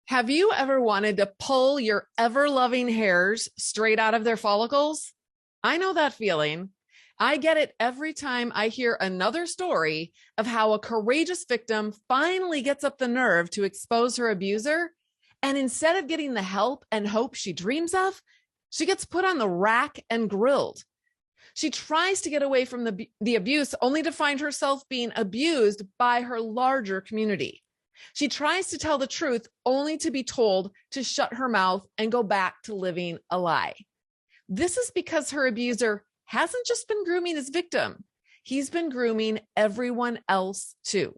Have you ever wanted to pull your ever-loving hairs straight out of their follicles? I know that feeling. I get it every time I hear another story of how a courageous victim finally gets up the nerve to expose her abuser. And instead of getting the help and hope she dreams of, she gets put on the rack and grilled. She tries to get away from the abuse only to find herself being abused by her larger community. She tries to tell the truth only to be told to shut her mouth and go back to living a lie. This is because her abuser hasn't just been grooming his victim. He's been grooming everyone else too.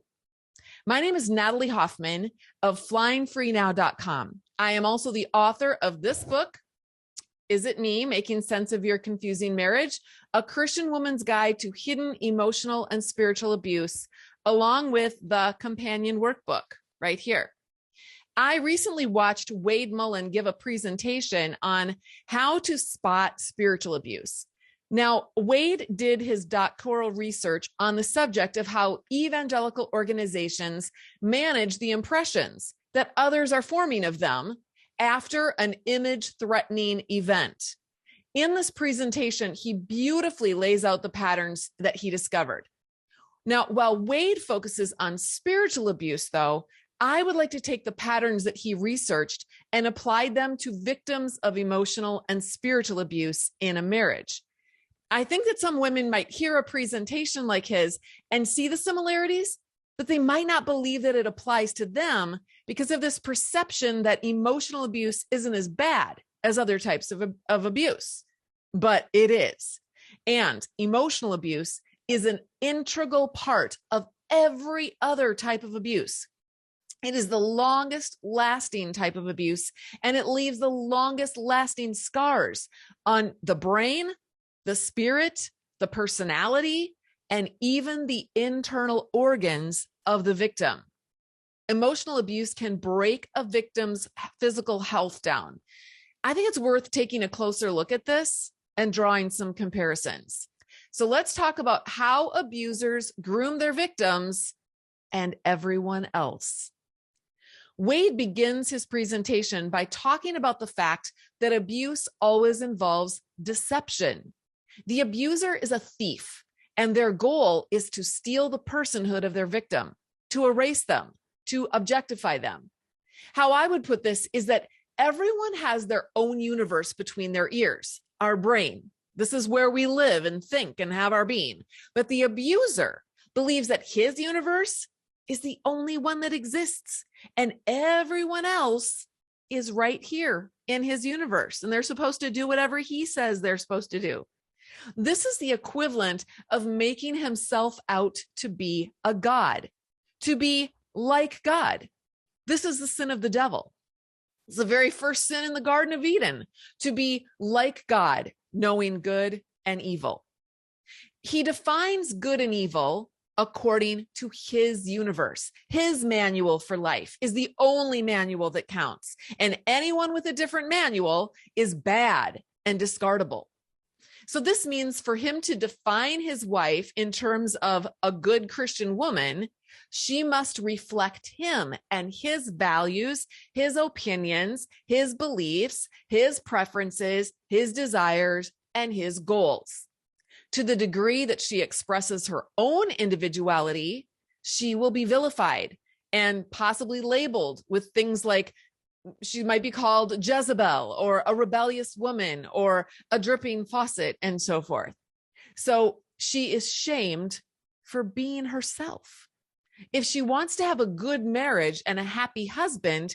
My name is Natalie Hoffman of flyingfreenow.com. I am also the author of this book, Is It Me? Making Sense of Your Confusing Marriage, a Christian woman's guide to hidden emotional and spiritual abuse, along with the companion workbook right here. I recently watched Wade Mullen give a presentation on how to spot spiritual abuse. Now, Wade did his doctoral research on the subject of how evangelical organizations manage the impressions that others are forming of them after an image-threatening event. In this presentation, he beautifully lays out the patterns that he discovered. Now, while Wade focuses on spiritual abuse, though, I would like to take the patterns that he researched and applied them to victims of emotional and spiritual abuse in a marriage. I think that some women might hear a presentation like his and see the similarities, but they might not believe that it applies to them because of this perception that emotional abuse isn't as bad as other types of abuse. But it is. And emotional abuse is an integral part of every other type of abuse. It is the longest lasting type of abuse, and it leaves the longest lasting scars on the brain, the spirit, the personality, and even the internal organs of the victim. Emotional abuse can break a victim's physical health down. I think it's worth taking a closer look at this and drawing some comparisons. So let's talk about how abusers groom their victims and everyone else. Wade begins his presentation by talking about the fact that abuse always involves deception. The abuser is a thief, and their goal is to steal the personhood of their victim, to erase them, to objectify them. How I would put this is that everyone has their own universe between their ears, our brain. This is where we live and think and have our being. But the abuser believes that his universe is the only one that exists, and everyone else is right here in his universe, and they're supposed to do whatever he says they're supposed to do. This is the equivalent of making himself out to be a god, to be like God. This is the sin of the devil. It's the very first sin in the Garden of Eden, to be like God, knowing good and evil. He defines good and evil according to his universe. His manual for life is the only manual that counts, and anyone with a different manual is bad and discardable. So this means for him to define his wife in terms of a good Christian woman, she must reflect him and his values, his opinions, his beliefs, his preferences, his desires, and his goals. To the degree that she expresses her own individuality, she will be vilified and possibly labeled with things like she might be called Jezebel or a rebellious woman or a dripping faucet and so forth. So she is shamed for being herself. If she wants to have a good marriage and a happy husband,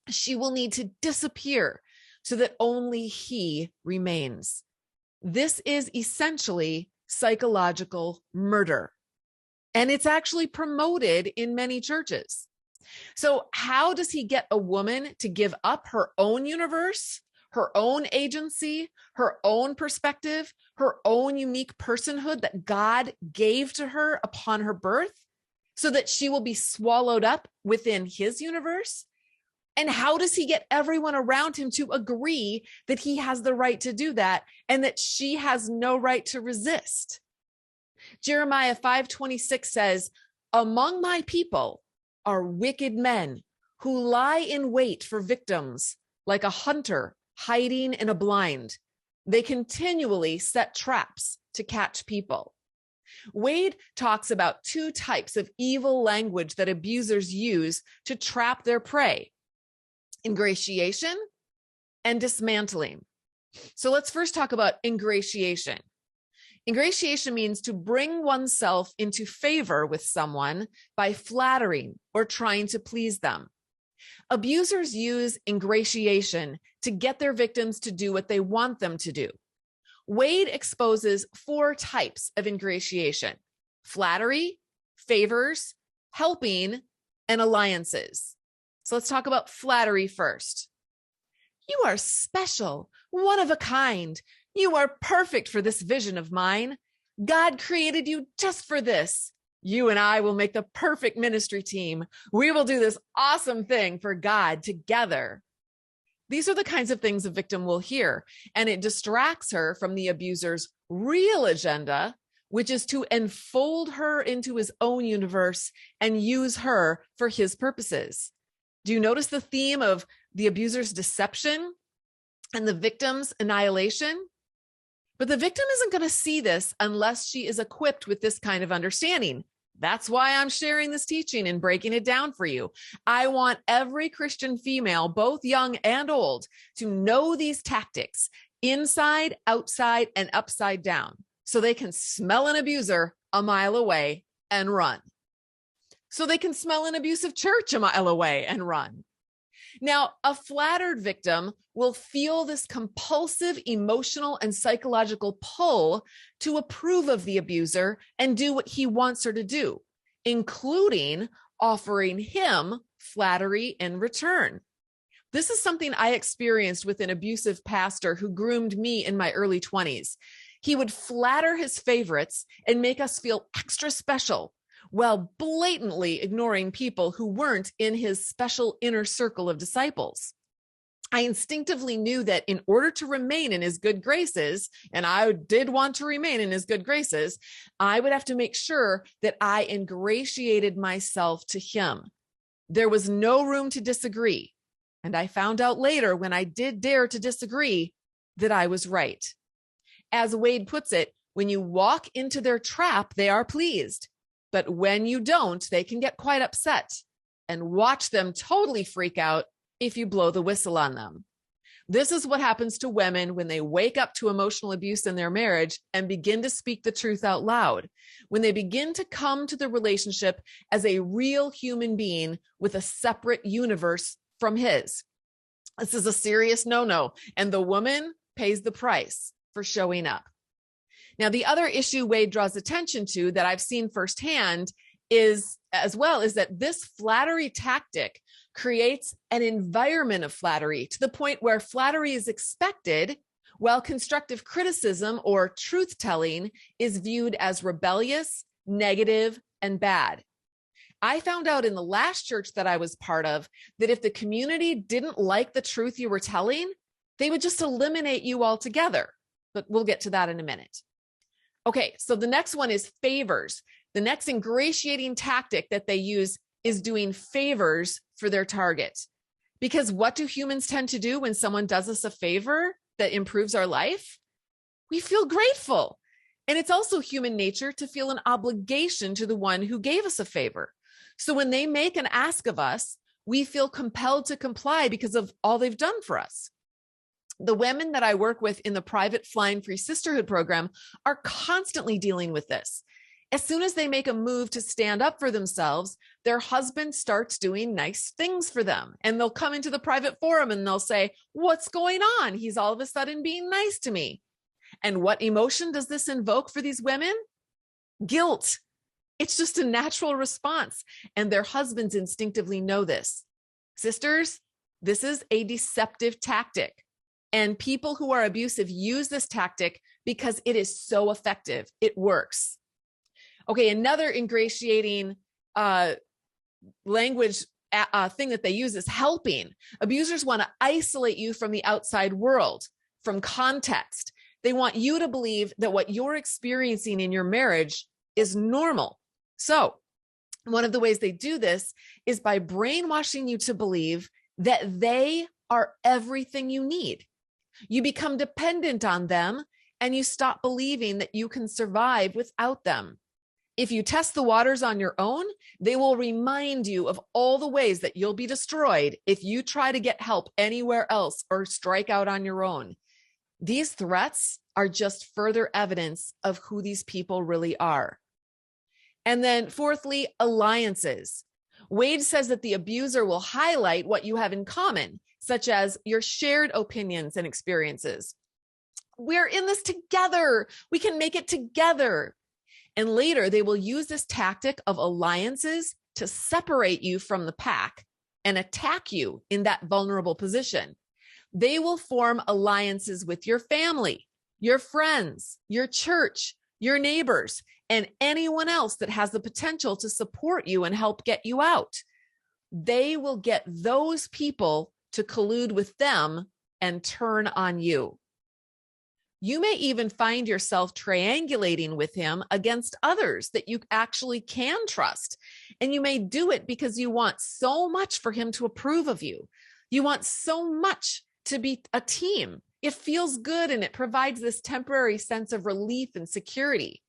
she will need to disappear so that only he remains. This is essentially psychological murder, and it's actually promoted in many churches. So how does he get a woman to give up her own universe, her own agency, her own perspective, her own unique personhood that God gave to her upon her birth, so that she will be swallowed up within his universe? And how does he get everyone around him to agree that he has the right to do that and that she has no right to resist? Jeremiah 5:26 says, "Among my people are wicked men who lie in wait for victims like a hunter hiding in a blind. They continually set traps to catch people. Wade talks about two types of evil language that abusers use to trap their prey: ingratiation and dismantling. So let's first talk about ingratiation. Ingratiation means to bring oneself into favor with someone by flattering or trying to please them. Abusers use ingratiation to get their victims to do what they want them to do. Wade exposes 4 types of ingratiation: flattery, favors, helping, and alliances. So let's talk about flattery first. You are special, one of a kind. You are perfect for this vision of mine. God created you just for this. You and I will make the perfect ministry team. We will do this awesome thing for God together. These are the kinds of things a victim will hear, and it distracts her from the abuser's real agenda, which is to enfold her into his own universe and use her for his purposes. Do you notice the theme of the abuser's deception and the victim's annihilation? But the victim isn't going to see this unless she is equipped with this kind of understanding. That's why I'm sharing this teaching and breaking it down for you. I want every Christian female, both young and old, to know these tactics inside, outside, and upside down, so they can smell an abuser a mile away and run. So they can smell an abusive church a mile away and run. Now, a flattered victim will feel this compulsive emotional and psychological pull to approve of the abuser and do what he wants her to do, including offering him flattery in return. This is something I experienced with an abusive pastor who groomed me in my early 20s. He would flatter his favorites and make us feel extra special, while blatantly ignoring people who weren't in his special inner circle of disciples. I instinctively knew that in order to remain in his good graces, and I did want to remain in his good graces, I would have to make sure that I ingratiated myself to him. There was no room to disagree. And I found out later, when I did dare to disagree, that I was right. As Wade puts it, when you walk into their trap, they are pleased. But when you don't, they can get quite upset, and watch them totally freak out if you blow the whistle on them. This is what happens to women when they wake up to emotional abuse in their marriage and begin to speak the truth out loud, when they begin to come to the relationship as a real human being with a separate universe from his. This is a serious no-no, and the woman pays the price for showing up. Now, the other issue Wade draws attention to that I've seen firsthand is that this flattery tactic creates an environment of flattery to the point where flattery is expected, while constructive criticism or truth-telling is viewed as rebellious, negative, and bad. I found out in the last church that I was part of that if the community didn't like the truth you were telling, they would just eliminate you altogether. But we'll get to that in a minute. Okay, so the next one is favors. The next ingratiating tactic that they use is doing favors for their target. Because what do humans tend to do when someone does us a favor that improves our life? We feel grateful. And it's also human nature to feel an obligation to the one who gave us a favor. So when they make an ask of us, we feel compelled to comply because of all they've done for us. The women that I work with in the private Flying Free Sisterhood program are constantly dealing with this. As soon as they make a move to stand up for themselves, their husband starts doing nice things for them. And they'll come into the private forum and they'll say, "What's going on? He's all of a sudden being nice to me." And what emotion does this invoke for these women? Guilt. It's just a natural response. And their husbands instinctively know this. Sisters, this is a deceptive tactic. And people who are abusive use this tactic because it is so effective. It works. Okay, another ingratiating language thing that they use is helping. Abusers want to isolate you from the outside world, from context. They want you to believe that what you're experiencing in your marriage is normal. So One of the ways they do this is by brainwashing you to believe that they are everything you need. You become dependent on them and you stop believing that you can survive without them. If you test the waters on your own, they will remind you of all the ways that you'll be destroyed if you try to get help anywhere else or strike out on your own. These threats are just further evidence of who these people really are. And then fourthly, alliances. Wade says that the abuser will highlight what you have in common, such as your shared opinions and experiences. We're in this together. We can make it together. And later, they will use this tactic of alliances to separate you from the pack and attack you in that vulnerable position. They will form alliances with your family, your friends, your church, your neighbors, and anyone else that has the potential to support you and help get you out. They will get those people to collude with them and turn on you. You may even find yourself triangulating with him against others that you actually can trust. And you may do it because you want so much for him to approve of you. You want so much to be a team. It feels good and it provides this temporary sense of relief and security.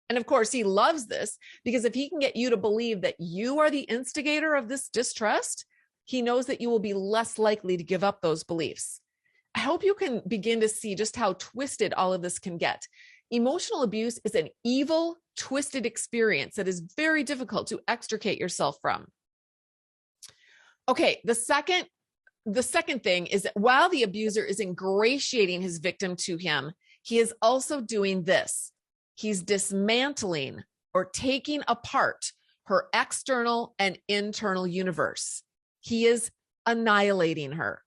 And of course, he loves this because if he can get you to believe that you are the instigator of this distrust, he knows that you will be less likely to give up those beliefs. I hope you can begin to see just how twisted all of this can get. Emotional abuse is an evil, twisted experience that is very difficult to extricate yourself from. Okay, the second thing is that while the abuser is ingratiating his victim to him, he is also doing this. He's dismantling or taking apart her external and internal universe. He is annihilating her.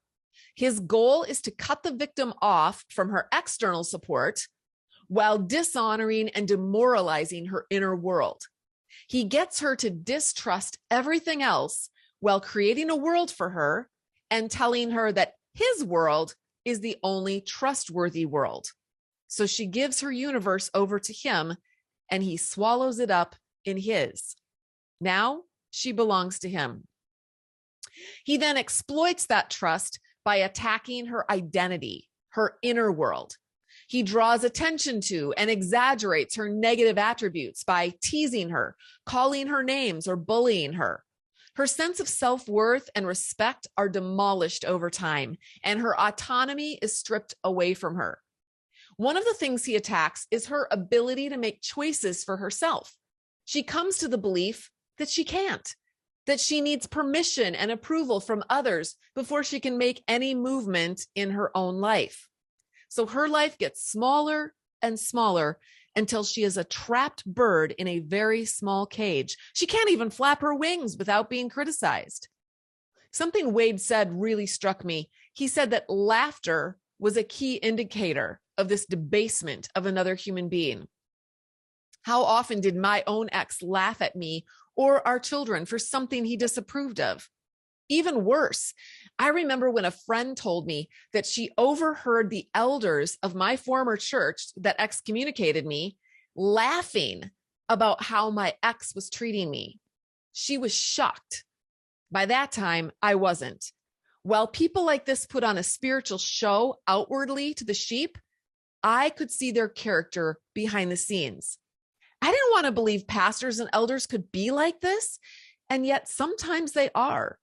His goal is to cut the victim off from her external support while dishonoring and demoralizing her inner world. He gets her to distrust everything else while creating a world for her and telling her that his world is the only trustworthy world. So she gives her universe over to him and he swallows it up in his. Now she belongs to him. He then exploits that trust by attacking her identity, her inner world. He draws attention to and exaggerates her negative attributes by teasing her, calling her names, or bullying her. Her sense of self-worth and respect are demolished over time, and her autonomy is stripped away from her. One of the things he attacks is her ability to make choices for herself. She comes to the belief that she can't, that she needs permission and approval from others before she can make any movement in her own life. So her life gets smaller and smaller until she is a trapped bird in a very small cage. She can't even flap her wings without being criticized. Something Wade said really struck me. He said that laughter was a key indicator of this debasement of another human being. How often did my own ex laugh at me or our children for something he disapproved of? Even worse, I remember when a friend told me that she overheard the elders of my former church that excommunicated me laughing about how my ex was treating me. She was shocked. By that time, I wasn't. While people like this put on a spiritual show outwardly to the sheep, I could see their character behind the scenes. I didn't want to believe pastors and elders could be like this, and yet sometimes they are.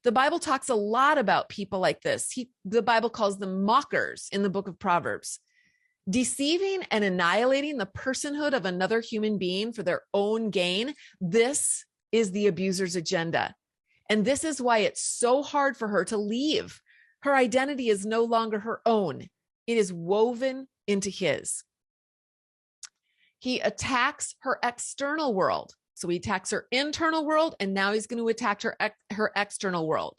The Bible talks a lot about people like this. The Bible calls them mockers in the book of Proverbs. Deceiving and annihilating the personhood of another human being for their own gain, this is the abuser's agenda. And this is why it's so hard for her to leave. Her identity is no longer her own. It is woven into his. He attacks her external world. So he attacks her internal world, and now he's going to attack her external world.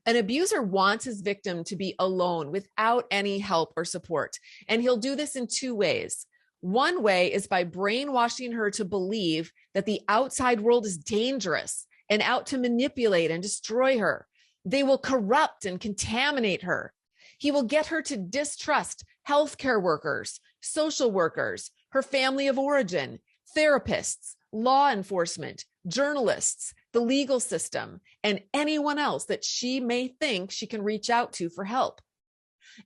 An abuser wants his victim to be alone without any help or support. And he'll do this in two ways. One way is by brainwashing her to believe that the outside world is dangerous and out to manipulate and destroy her. They will corrupt and contaminate her. He will get her to distrust healthcare workers, social workers, her family of origin, therapists, law enforcement, journalists, the legal system, and anyone else that she may think she can reach out to for help.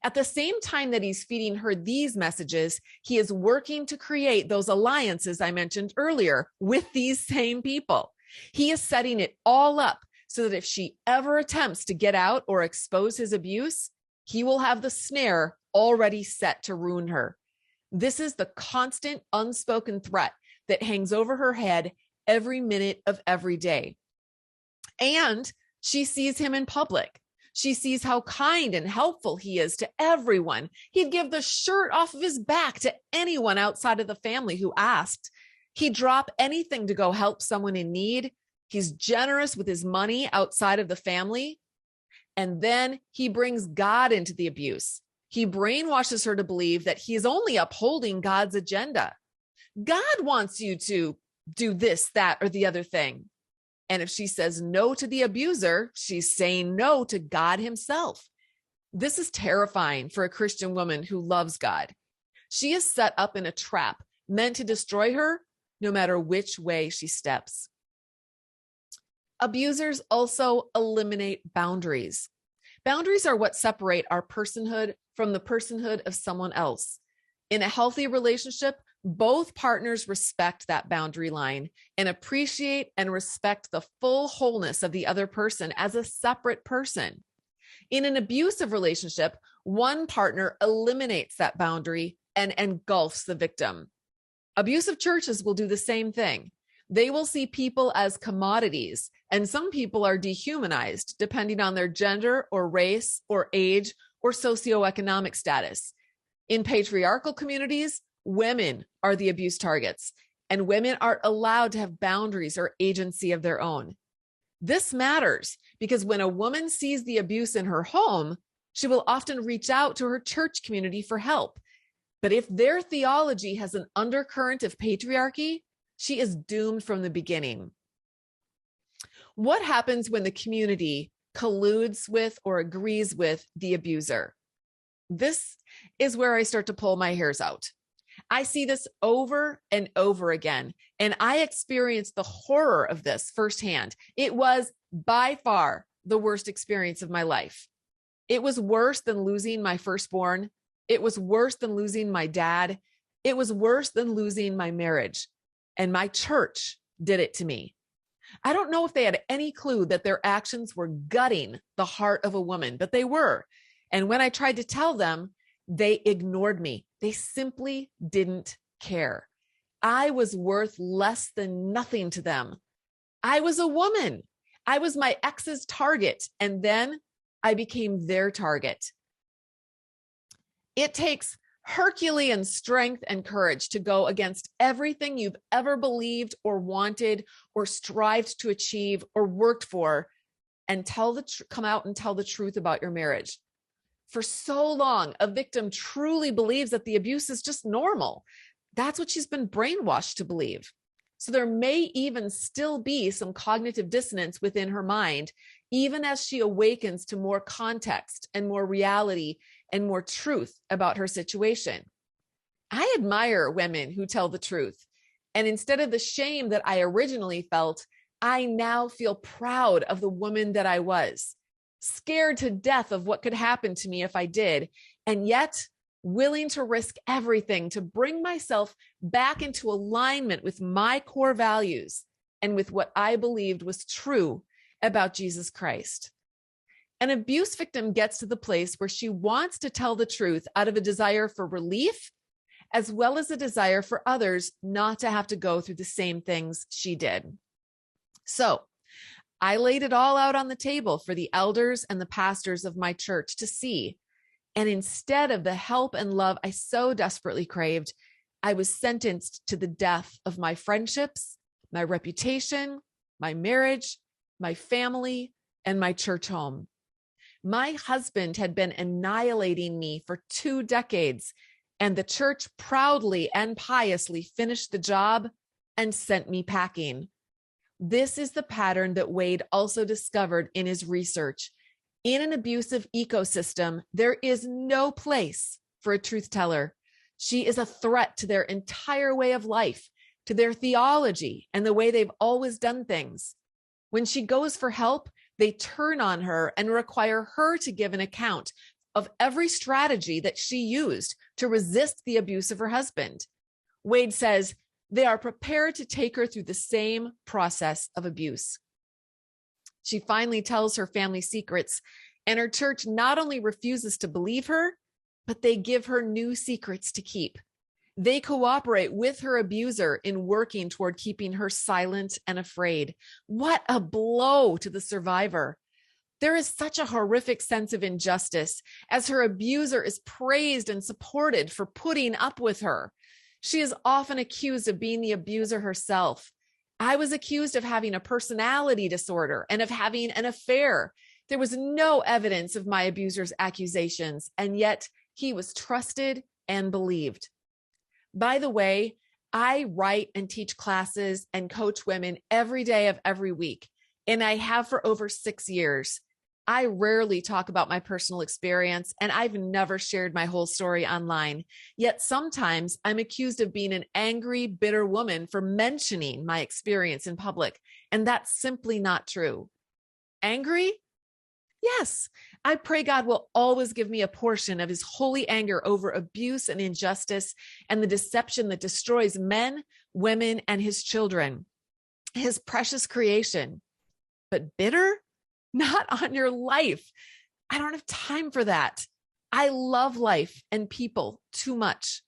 At the same time that he's feeding her these messages, he is working to create those alliances I mentioned earlier with these same people. He is setting it all up so that if she ever attempts to get out or expose his abuse, he will have the snare already set to ruin her. This is the constant unspoken threat that hangs over her head every minute of every day. And she sees him in public. She sees how kind and helpful he is to everyone. He'd give the shirt off of his back to anyone outside of the family who asked. He'd drop anything to go help someone in need. He's generous with his money outside of the family. And then he brings God into the abuse. He brainwashes her to believe that he is only upholding God's agenda. God wants you to do this, that, or the other thing. And if she says no to the abuser, she's saying no to God himself. This is terrifying for a Christian woman who loves God. She is set up in a trap meant to destroy her no matter which way she steps. Abusers also eliminate boundaries. Boundaries are what separate our personhood from the personhood of someone else. In a healthy relationship, both partners respect that boundary line and appreciate and respect the full wholeness of the other person as a separate person. In an abusive relationship, one partner eliminates that boundary and engulfs the victim. Abusive churches will do the same thing. They will see people as commodities, and some people are dehumanized depending on their gender or race or age or socioeconomic status. In patriarchal communities, women are the abuse targets, and women aren't allowed to have boundaries or agency of their own. This matters because when a woman sees the abuse in her home, she will often reach out to her church community for help. But if their theology has an undercurrent of patriarchy, she is doomed from the beginning. What happens when the community colludes with or agrees with the abuser? This is where I start to pull my hairs out. I see this over and over again, and I experienced the horror of this firsthand. It was by far the worst experience of my life. It was worse than losing my firstborn. It was worse than losing my dad. It was worse than losing my marriage. And my church did it to me. I don't know if they had any clue that their actions were gutting the heart of a woman, but they were. And when I tried to tell them, they ignored me. They simply didn't care. I was worth less than nothing to them. I was a woman. I was my ex's target, and then I became their target. It takes Herculean strength and courage to go against everything you've ever believed or wanted or strived to achieve or worked for and come out and tell the truth about your marriage. For so long, a victim truly believes that the abuse is just normal. That's what she's been brainwashed to believe. So there may even still be some cognitive dissonance within her mind, even as she awakens to more context and more reality and more truth about her situation. I admire women who tell the truth. And instead of the shame that I originally felt, I now feel proud of the woman that I was, scared to death of what could happen to me if I did, and yet willing to risk everything to bring myself back into alignment with my core values and with what I believed was true about Jesus Christ. An abuse victim gets to the place where she wants to tell the truth out of a desire for relief, as well as a desire for others not to have to go through the same things she did. So I laid it all out on the table for the elders and the pastors of my church to see. And instead of the help and love I so desperately craved, I was sentenced to the death of my friendships, my reputation, my marriage, my family, and my church home. My husband had been annihilating me for 2 decades, and the church proudly and piously finished the job and sent me packing. This is the pattern that Wade also discovered in his research. In an abusive ecosystem, there is no place for a truth teller. She is a threat to their entire way of life, to their theology and the way they've always done things. When she goes for help, they turn on her and require her to give an account of every strategy that she used to resist the abuse of her husband. Wade says they are prepared to take her through the same process of abuse. She finally tells her family secrets, and her church not only refuses to believe her, but they give her new secrets to keep. They cooperate with her abuser in working toward keeping her silent and afraid. What a blow to the survivor. There is such a horrific sense of injustice as her abuser is praised and supported for putting up with her. She is often accused of being the abuser herself. I was accused of having a personality disorder and of having an affair. There was no evidence of my abuser's accusations, and yet he was trusted and believed. By the way, I write and teach classes and coach women every day of every week, and I have for over 6 years. I rarely talk about my personal experience, and I've never shared my whole story online. Yet sometimes I'm accused of being an angry, bitter woman for mentioning my experience in public, and that's simply not true. Angry? Yes, I pray God will always give me a portion of his holy anger over abuse and injustice and the deception that destroys men, women, and his children, his precious creation. But bitter? Not on your life. I don't have time for that. I love life and people too much.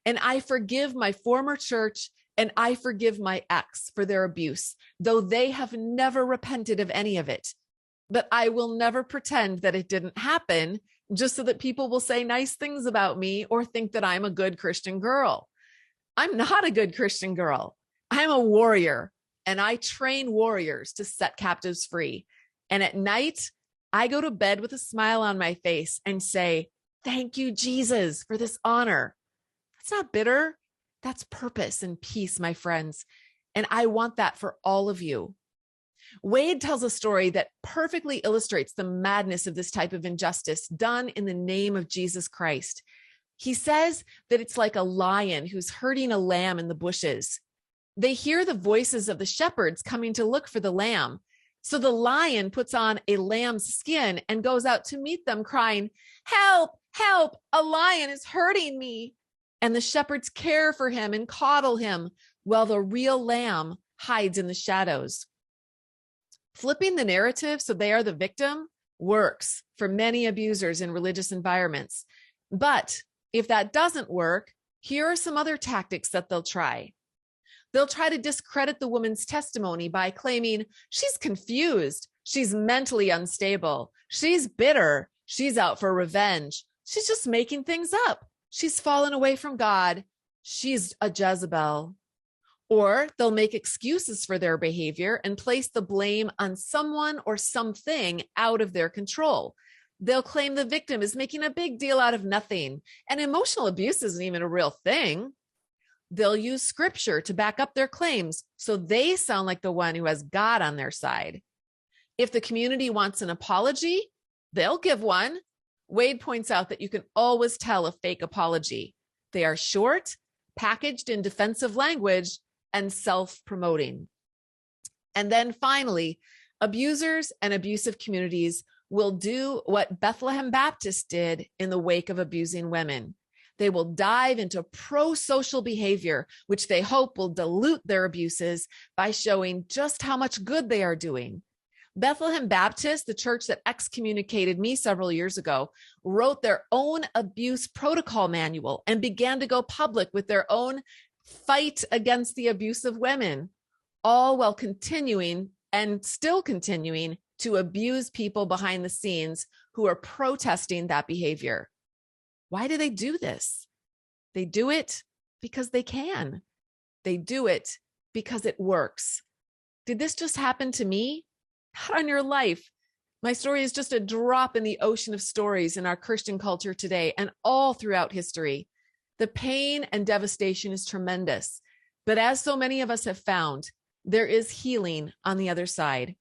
And I forgive my former church and I forgive my ex for their abuse, though they have never repented of any of it. But I will never pretend that it didn't happen just so that people will say nice things about me or think that I'm a good Christian girl. I'm not a good Christian girl. I'm a warrior, and I train warriors to set captives free. And at night, I go to bed with a smile on my face and say, thank you, Jesus, for this honor. That's not bitter. That's purpose and peace, my friends. And I want that for all of you. Wade tells a story that perfectly illustrates the madness of this type of injustice done in the name of Jesus Christ. He says that it's like a lion who's herding a lamb in the bushes. They hear the voices of the shepherds coming to look for the lamb. So the lion puts on a lamb's skin and goes out to meet them crying, help, help, a lion is hurting me. And the shepherds care for him and coddle him while the real lamb hides in the shadows. Flipping the narrative so they are the victim works for many abusers in religious environments. But if that doesn't work, here are some other tactics that they'll try. They'll try to discredit the woman's testimony by claiming she's confused, she's mentally unstable, she's bitter, she's out for revenge, she's just making things up, she's fallen away from God, she's a Jezebel. Or they'll make excuses for their behavior and place the blame on someone or something out of their control. They'll claim the victim is making a big deal out of nothing, and emotional abuse isn't even a real thing. They'll use scripture to back up their claims so they sound like the one who has God on their side. If the community wants an apology, they'll give one. Wade points out that you can always tell a fake apology. They are short, packaged in defensive language, and self-promoting. And then finally, abusers and abusive communities will do what Bethlehem Baptist did in the wake of abusing women. They will dive into pro-social behavior, which they hope will dilute their abuses by showing just how much good they are doing. Bethlehem Baptist, the church that excommunicated me several years ago, wrote their own abuse protocol manual and began to go public with their own fight against the abuse of women, all while continuing and still continuing to abuse people behind the scenes who are protesting that behavior. Why do they do this? They do it because they can. They do it because it works. Did this just happen to me? Not on your life. My story is just a drop in the ocean of stories in our Christian culture today and all throughout history. The pain and devastation is tremendous. But as so many of us have found, there is healing on the other side.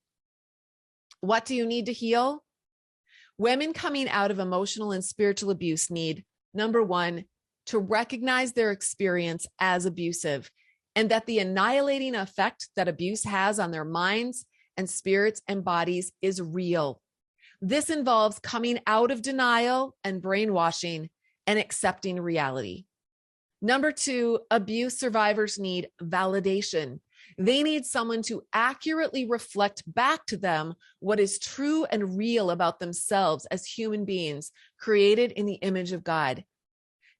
What do you need to heal? Women coming out of emotional and spiritual abuse need, number one, to recognize their experience as abusive and that the annihilating effect that abuse has on their minds and spirits and bodies is real. This involves coming out of denial and brainwashing and accepting reality. Number 2, abuse survivors need validation. They need someone to accurately reflect back to them what is true and real about themselves as human beings created in the image of God.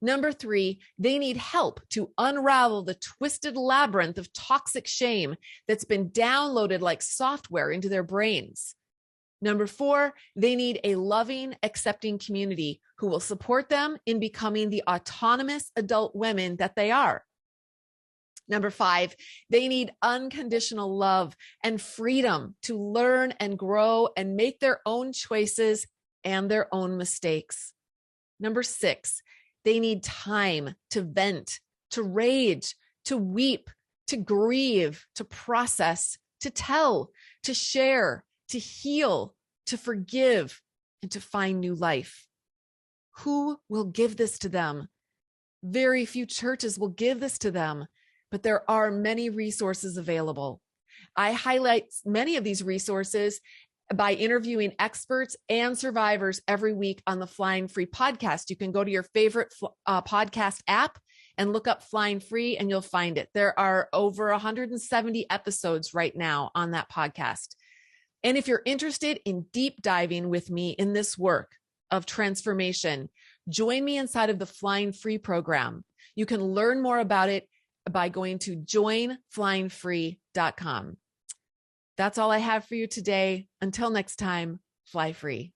Number 3, they need help to unravel the twisted labyrinth of toxic shame that's been downloaded like software into their brains. Number 4, they need a loving, accepting community who will support them in becoming the autonomous adult women that they are. Number 5, they need unconditional love and freedom to learn and grow and make their own choices and their own mistakes. Number 6, they need time to vent, to rage, to weep, to grieve, to process, to tell, to share, to heal, to forgive, and to find new life. Who will give this to them? Very few churches will give this to them, but there are many resources available. I highlight many of these resources by interviewing experts and survivors every week on the Flying Free podcast. You can go to your favorite podcast app and look up Flying Free and you'll find it. There are over 170 episodes right now on that podcast. And if you're interested in deep diving with me in this work of transformation, join me inside of the Flying Free program. You can learn more about it by going to joinflyingfree.com. That's all I have for you today. Until next time, fly free.